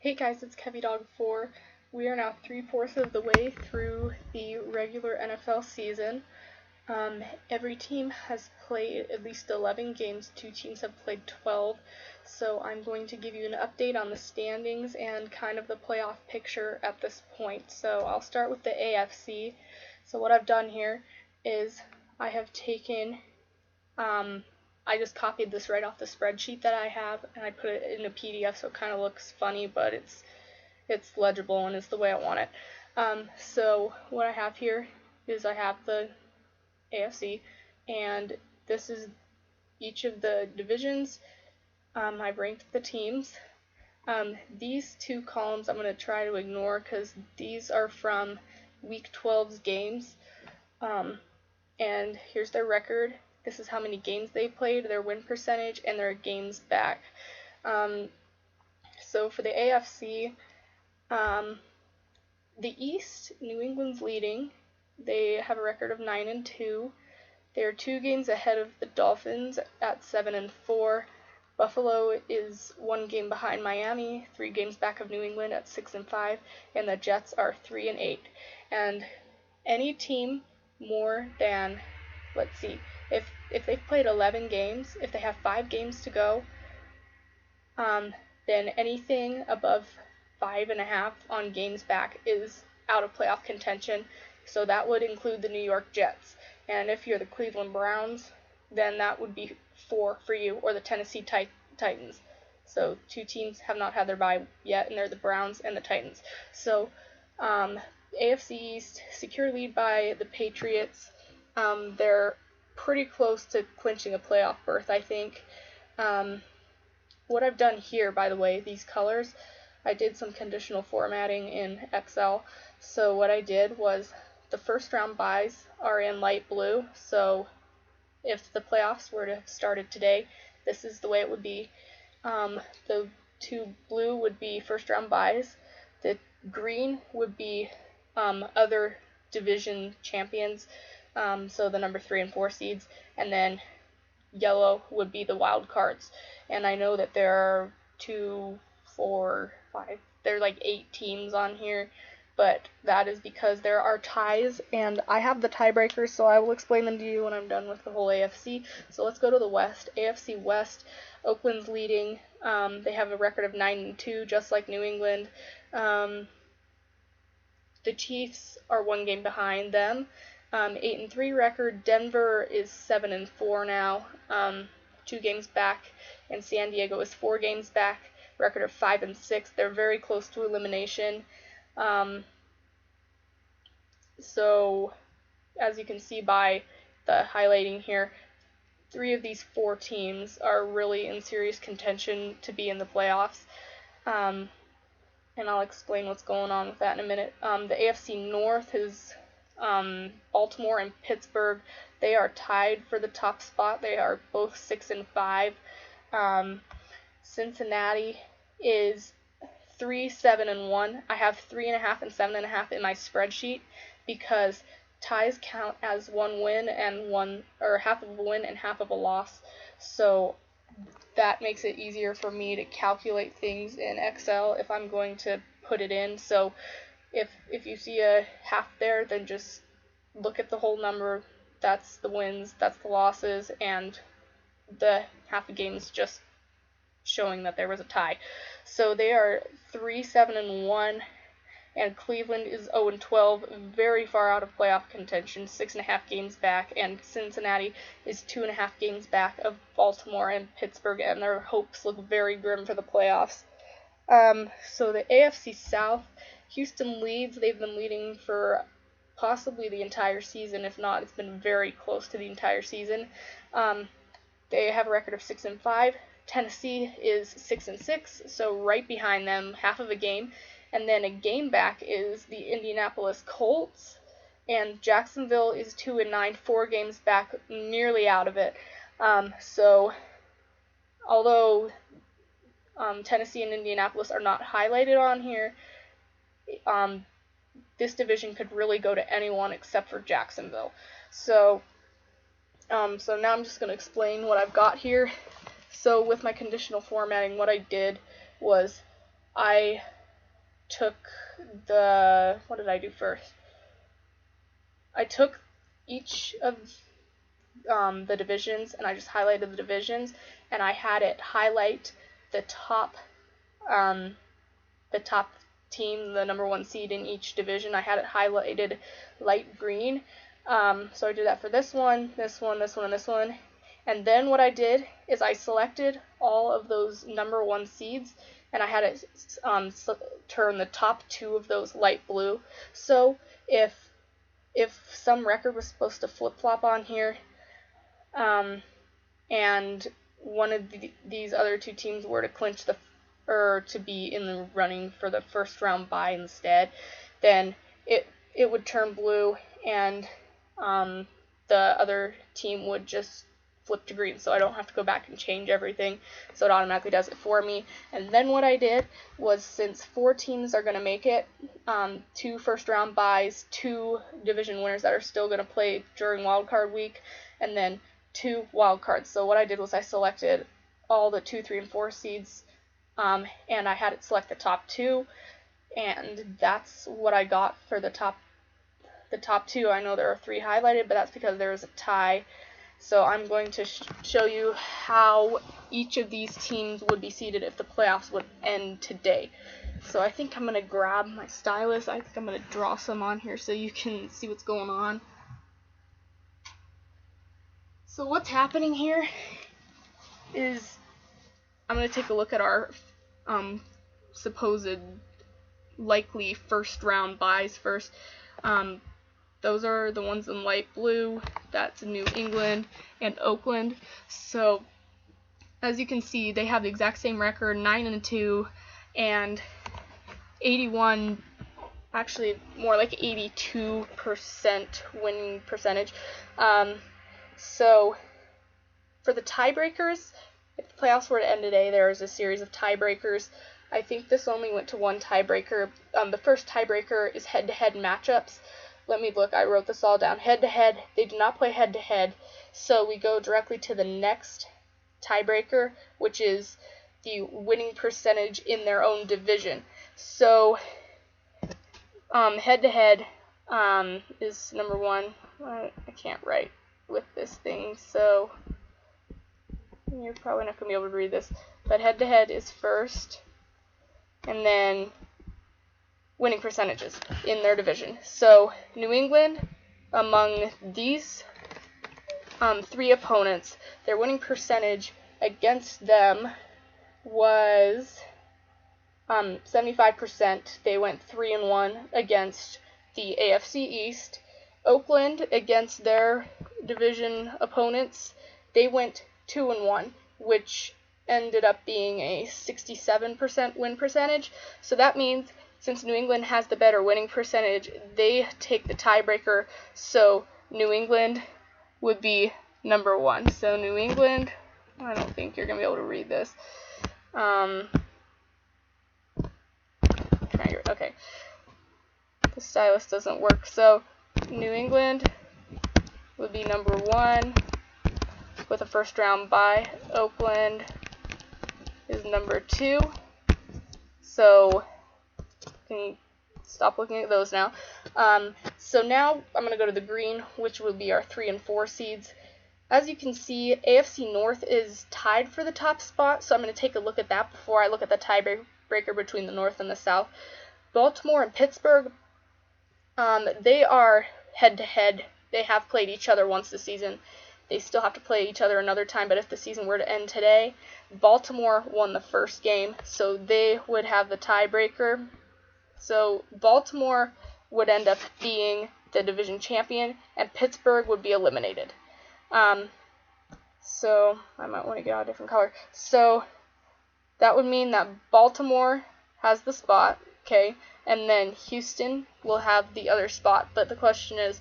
Hey guys, it's KevyDog4. We are now 3/4 of the way through the regular NFL season. Every team has played at least 11 games. 2 teams have played 12. So I'm going to give you an update on the standings and kind of the playoff picture at this point. So I'll start with the AFC. So what I've done here is I have taken I just copied this right off the spreadsheet that I have, and I put it in a PDF, so it kind of looks funny, but it's legible and it's the way I want it. So what I have here is I have the AFC, and this is each of the divisions. I've ranked the teams. These two columns I'm going to try to ignore because these are from Week 12's games. And here's their record. This is how many games they played, their win percentage, and their games back. So for the AFC, the East, New England's leading. They have a record of 9-2. They're 2 games ahead of the Dolphins at 7-4. Buffalo is 1 game behind Miami, 3 games back of New England at 6-5, and the Jets are 3-8. And any team more than, let's see, if they've played 11 games, if they have 5 games to go, then anything above 5.5 on games back is out of playoff contention. So that would include the New York Jets. And if you're the Cleveland Browns, then that would be 4 for you, or the Tennessee Titans. So 2 teams have not had their bye yet, and they're the Browns and the Titans. So AFC East, secure lead by the Patriots. They're pretty close to clinching a playoff berth, I think. What I've done here, by the way, these colors, I did some conditional formatting in Excel. So what I did was the first round byes are in light blue. So if the playoffs were to have started today, this is the way it would be. The 2 blue would be first round byes. The green would be other division champions. So the number 3 and 4 seeds, and then yellow would be the wild cards. And I know that there are 2, 4, 5, there are like 8 teams on here, but that is because there are ties, and I have the tiebreakers, so I will explain them to you when I'm done with the whole AFC. So let's go to the West. AFC West, Oakland's leading. They have a record of 9-2, just like New England. The Chiefs are 1 game behind them. 8-3 record. Denver is 7-4 now, 2 games back, and San Diego is 4 games back, record of 5-6. They're very close to elimination. So, as you can see by the highlighting here, 3 of these 4 teams are really in serious contention to be in the playoffs. And I'll explain what's going on with that in a minute. The AFC North is Baltimore and Pittsburgh. They are tied for the top spot. They are both 6-5. Cincinnati is 3-7-1. I have 3.5 and 7.5 in my spreadsheet because ties count as 1 win and half of a win and half of a loss. So that makes it easier for me to calculate things in Excel if I'm going to put it in. So if you see a half there, then just look at the whole number. That's the wins, that's the losses, and the half a game is just showing that there was a tie. So they are 3-7-1, and Cleveland is 0-12, very far out of playoff contention, 6.5 games back, and Cincinnati is 2.5 games back of Baltimore and Pittsburgh, and their hopes look very grim for the playoffs. So the AFC South, Houston leads. They've been leading for possibly the entire season. If not, it's been very close to the entire season. They have a record of 6-5. Tennessee is 6-6, so right behind them, half of a game. And then a game back is the Indianapolis Colts, and Jacksonville is 2-9, 4 games back, nearly out of it. So although Tennessee and Indianapolis are not highlighted on here, this division could really go to anyone except for Jacksonville. So now I'm just going to explain what I've got here. So with my conditional formatting, what I did was I took what did I do first? I took each of the divisions, and I just highlighted the divisions, and I had it highlight the top um, team, the number 1 seed in each division. I had it highlighted light green. So I did that for this one, this one, this one, and this one. And then what I did is I selected all of those number 1 seeds, and I had it turn the top 2 of those light blue. So if some record was supposed to flip-flop on here, and one of these other 2 teams were to clinch or to be in the running for the first round bye instead, then it would turn blue, and the other team would just flip to green, so I don't have to go back and change everything, so it automatically does it for me. And then what I did was, since 4 teams are going to make it, 2 first round byes, 2 division winners that are still going to play during wildcard week, and then 2 wild cards. So what I did was I selected all the 2, 3, and 4 seeds, and I had it select the top 2, and that's what I got for the top 2. I know there are 3 highlighted, but that's because there was a tie. So I'm going to show you how each of these teams would be seeded if the playoffs would end today. So I think I'm going to grab my stylus. I think I'm going to draw some on here so you can see what's going on. So what's happening here is I'm going to take a look at our supposed likely first round byes first. Those are the ones in light blue. That's New England and Oakland. So as you can see, they have the exact same record, 9-2, and 81, actually more like 82% winning percentage. So for the tiebreakers, if the playoffs were to end today, there is a series of tiebreakers. I think this only went to 1 tiebreaker. The first tiebreaker is head-to-head matchups. Let me look. I wrote this all down. Head-to-head. They do not play head-to-head. So we go directly to the next tiebreaker, which is the winning percentage in their own division. So head-to-head is number 1. I can't write with this thing, so you're probably not going to be able to read this. But head-to-head is first, and then winning percentages in their division. So New England, among these 3 opponents, their winning percentage against them was 75%. They went 3-1 against the AFC East. Oakland, against their division opponents, they went 2-1, which ended up being a 67% win percentage. So that means, since New England has the better winning percentage, they take the tiebreaker, so New England would be number 1. So New England, I don't think you're going to be able to read this. Okay. The stylus doesn't work. So New England would be number 1 with a first round bye. Oakland is number 2. So can you stop looking at those now? So now I'm going to go to the green, which will be our 3 and 4 seeds. As you can see, AFC North is tied for the top spot, so I'm going to take a look at that before I look at the tiebreaker between the North and the South. Baltimore and Pittsburgh, they are head-to-head. They have played each other once this season. They still have to play each other another time, but if the season were to end today, Baltimore won the first game, so they would have the tiebreaker. So Baltimore would end up being the division champion, and Pittsburgh would be eliminated. So I might want to get out a different color. So that would mean that Baltimore has the spot, okay, and then Houston will have the other spot. But the question is,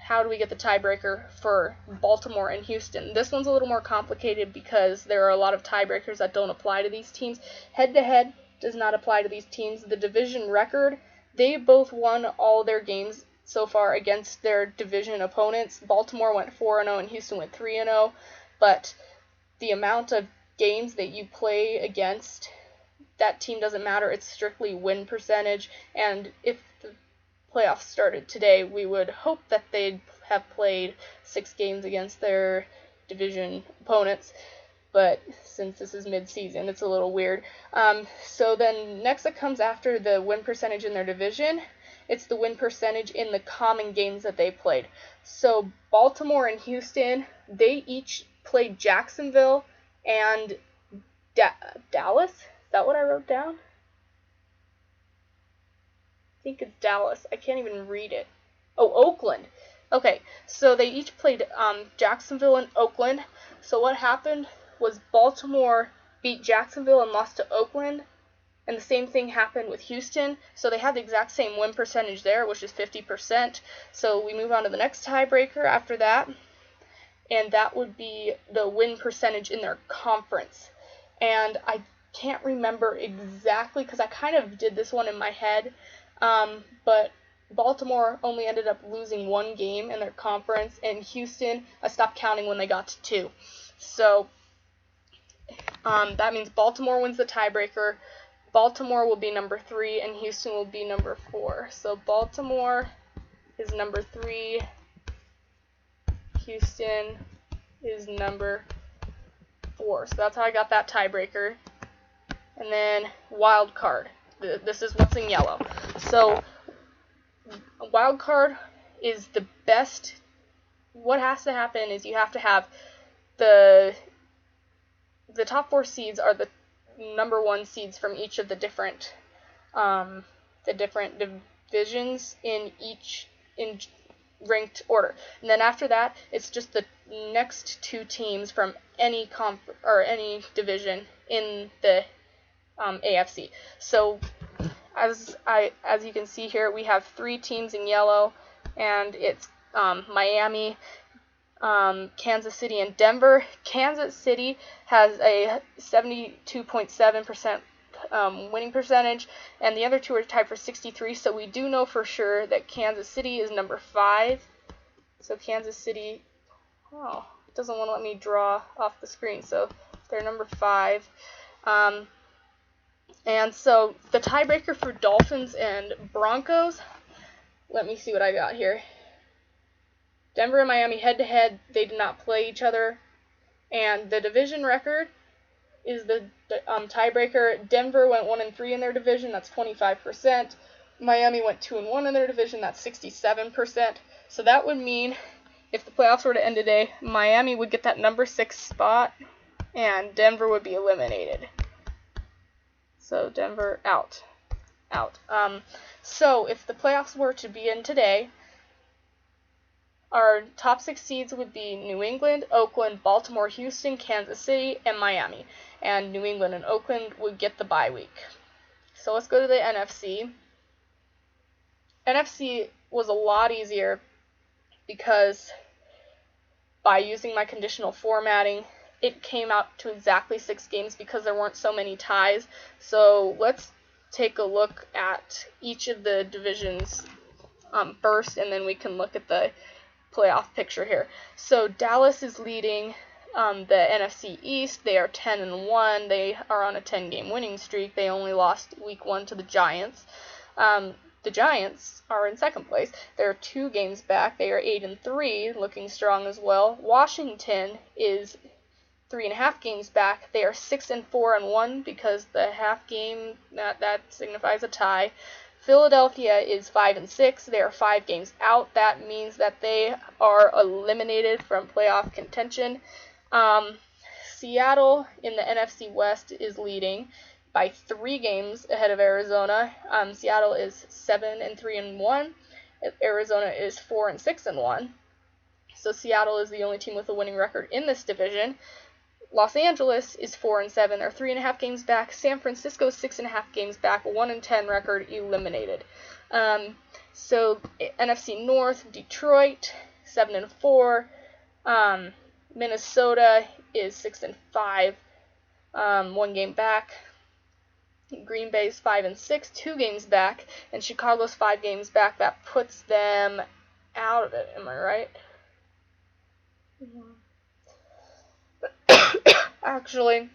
how do we get the tiebreaker for Baltimore and Houston? This one's a little more complicated because there are a lot of tiebreakers that don't apply to these teams. Head-to-head does not apply to these teams. The division record, they both won all their games so far against their division opponents. Baltimore went 4-0 and Houston went 3-0, but the amount of games that you play against that team doesn't matter. It's strictly win percentage. And if the playoffs started today, we would hope that they'd have played 6 games against their division opponents. But since this is mid-season, it's a little weird. So then next that comes after the win percentage in their division, it's the win percentage in the common games that they played. So Baltimore and Houston, they each played Jacksonville and Dallas. Is that what I wrote down? I think it's Dallas. I can't even read it. Oh, Oakland. Okay, so they each played Jacksonville and Oakland. So what happened was Baltimore beat Jacksonville and lost to Oakland, and the same thing happened with Houston. So they had the exact same win percentage there, which is 50%. So we move on to the next tiebreaker after that, and that would be the win percentage in their conference. And I can't remember exactly because I kind of did this one in my head, but Baltimore only ended up losing 1 game in their conference, and Houston, I stopped counting when they got to 2. So that means Baltimore wins the tiebreaker. Baltimore will be number 3, and Houston will be number 4. So Baltimore is number 3. Houston is number 4. So that's how I got that tiebreaker. And then wild card. This is what's in yellow. So a wild card is the best. What has to happen is you have to have the top 4 seeds are the number 1 seeds from each of the different divisions in ranked order. And then after that, it's just the next 2 teams from any division in the AFC. So as you can see here, we have 3 teams in yellow, and it's Miami, Kansas City, and Denver. Kansas City has a 72.7% winning percentage, and the other 2 are tied for 63. So we do know for sure that Kansas City is number 5. So Kansas City, it doesn't want to let me draw off the screen, so they're number 5. And so the tiebreaker for Dolphins and Broncos, let me see what I got here. Denver and Miami head-to-head, they did not play each other. And the division record is the tiebreaker. Denver went 1-3 in their division, that's 25%. Miami went 2-1 in their division, that's 67%. So that would mean if the playoffs were to end today, Miami would get that number 6 spot, and Denver would be eliminated. So Denver out. So if the playoffs were to begin today, our top 6 seeds would be New England, Oakland, Baltimore, Houston, Kansas City, and Miami. And New England and Oakland would get the bye week. So let's go to the NFC. NFC was a lot easier because by using my conditional formatting, it came out to exactly 6 games because there weren't so many ties. So let's take a look at each of the divisions first, and then we can look at the playoff picture here. So Dallas is leading the NFC East. They are 10-1. They are on a 10-game winning streak. They only lost week 1 to the Giants. The Giants are in second place. They're 2 games back. They are 8-3, looking strong as well. Washington is 3.5 games back. They are 6-4-1 because the half game that signifies a tie. Philadelphia is 5-6. They are 5 games out. That means that they are eliminated from playoff contention. Seattle in the NFC West is leading by 3 games ahead of Arizona. Seattle is 7-3-1. Arizona is 4-6-1. So Seattle is the only team with a winning record in this division. Los Angeles is 4-7. They're 3.5 games back. San Francisco is 6.5 games back. 1-10 record, eliminated. So NFC North, Detroit 7-4. Minnesota is 6-5. 1 game back. Green Bay's 5-6, 2 games back, and Chicago's 5 games back. That puts them out of it. Am I right? Actually,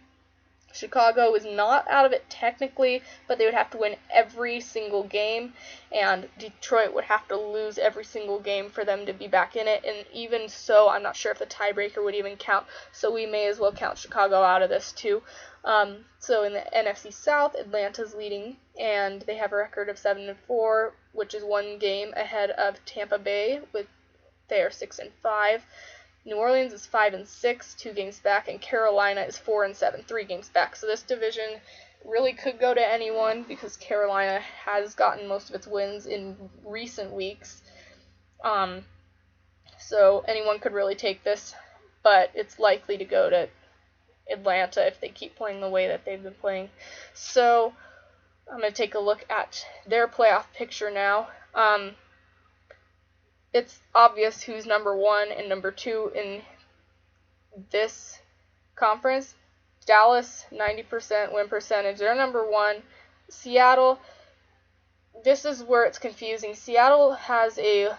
Chicago is not out of it technically, but they would have to win every single game, and Detroit would have to lose every single game for them to be back in it. And even so, I'm not sure if the tiebreaker would even count, so we may as well count Chicago out of this too. So in the NFC South, Atlanta's leading, and they have a record of 7-4, which is one game ahead of Tampa Bay. They are 6-5. New Orleans is 5-6, 2 games back, and Carolina is 4-7, 3 games back. So this division really could go to anyone because Carolina has gotten most of its wins in recent weeks. So anyone could really take this, but it's likely to go to Atlanta if they keep playing the way that they've been playing. So I'm going to take a look at their playoff picture now. It's obvious who's number 1 and number 2 in this conference. Dallas, 90% win percentage. They're number 1. Seattle, this is where it's confusing. Seattle has a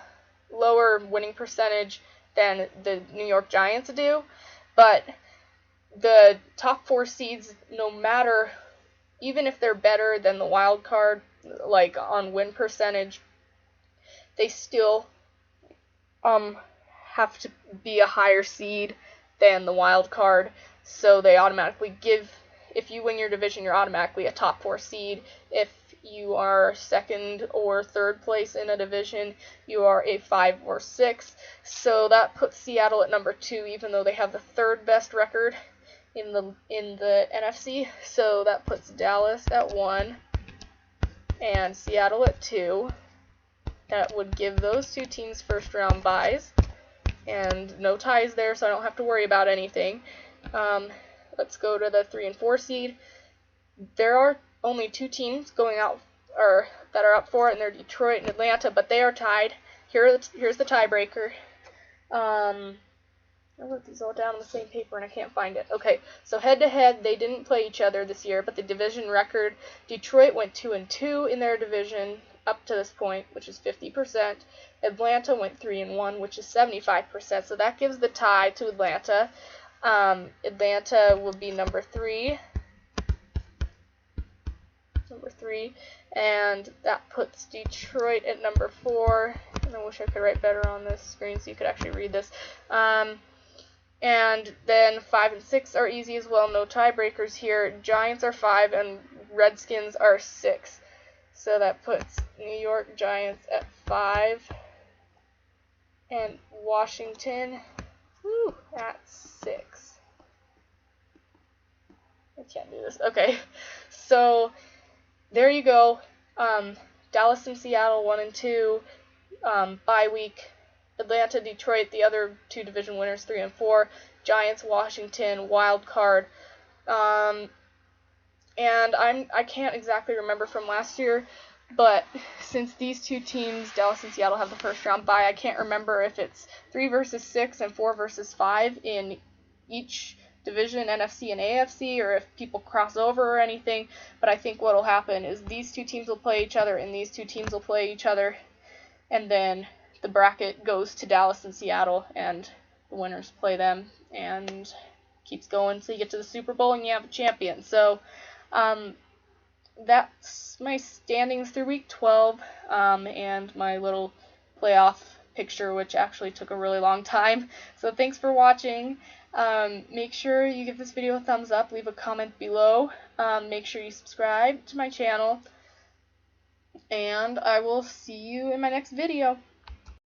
lower winning percentage than the New York Giants do, but the top 4 seeds, no matter, even if they're better than the wild card, like on win percentage, they still have to be a higher seed than the wild card, so they automatically if you win your division, you're automatically a top 4 seed. If you are 2nd or 3rd place in a division, you are a 5 or 6. So that puts Seattle at number 2, even though they have the 3rd best record in the NFC. So that puts Dallas at 1 and Seattle at 2. That would give those 2 teams first round byes, and no ties there, so I don't have to worry about anything. Let's go to the 3 and 4 seed. There are only 2 teams going out or that are up for it, and they're Detroit and Atlanta, but they are tied. Here's the tiebreaker. I wrote these all down on the same paper and I can't find it. Okay, so head to head, they didn't play each other this year, but the division record, Detroit went 2-2 in their division up to this point, which is 50%. Atlanta went 3-1, which is 75%. So that gives the tie to Atlanta. Atlanta will be number 3, and that puts Detroit at number 4. And I wish I could write better on this screen so you could actually read this. And then 5 and 6 are easy as well. No tiebreakers here. Giants are 5 and Redskins are 6. So that puts New York Giants at 5 and Washington at 6. I can't do this. Okay, so there you go. Dallas and Seattle 1 and 2. Bye week. Atlanta, Detroit, the other 2 division winners 3 and 4. Giants, Washington, wild card. And I can't exactly remember from last year, but since these 2 teams, Dallas and Seattle, have the first round bye, I can't remember if it's 3 versus 6 and 4 versus 5 in each division, NFC and AFC, or if people cross over or anything. But I think what will happen is these 2 teams will play each other, and these 2 teams will play each other, and then the bracket goes to Dallas and Seattle, and the winners play them, and keeps going so you get to the Super Bowl and you have a champion. So that's my standings through week 12, and my little playoff picture, which actually took a really long time. So thanks for watching. Make sure you give this video a thumbs up, leave a comment below, make sure you subscribe to my channel, and I will see you in my next video.